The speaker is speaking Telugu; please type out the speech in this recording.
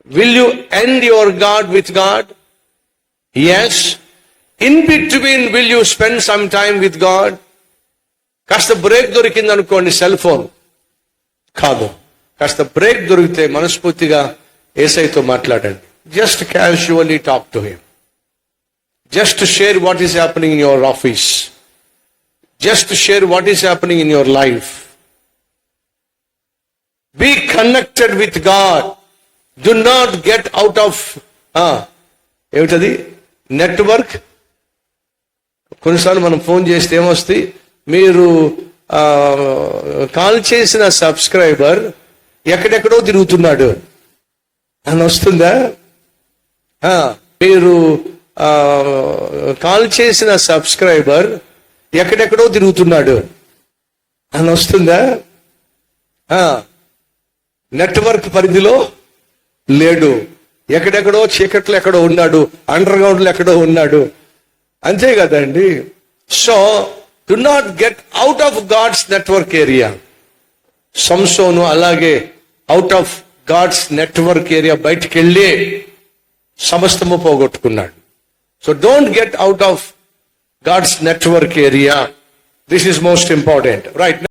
Will you end your God with God? Yes. In between, will you spend some time with God? కాస్త బ్రేక్ దొరికింది అనుకోండి, సెల్ ఫోన్ కాదు. కాస్త బ్రేక్ దొరికితే మనస్ఫూర్తిగా యేసయ్యతో మాట్లాడండి. Just casually talk to him. Just share what is happening in your office. Just share what is happening in your life. Be connected with God. Do not get out of ఏమిటది నెట్వర్క్. కొన్నిసార్లు మనం ఫోన్ చేస్తే ఏమొస్తాయి, మీరు కాల్ చేసిన సబ్స్క్రైబర్ ఎక్కడెక్కడో తిరుగుతున్నాడు అని వస్తుందా? మీరు కాల్ చేసిన సబ్స్క్రైబర్ ఎక్కడెక్కడో తిరుగుతున్నాడు అని వస్తుందా? నెట్వర్క్ పరిధిలో లేడు, ఎక్కడెక్కడో చీకట్లో ఎక్కడో ఉన్నాడు, అండర్ గ్రౌండ్ లో ఎక్కడో ఉన్నాడు. అంతే కదండి. So do not get out of God's network area. సంసోను అలాగే out of God's network area బయటికి వెళ్ళి సమస్తము పోగొట్టుకున్నాడు. So don't get out of God's network area. This is most important. Right.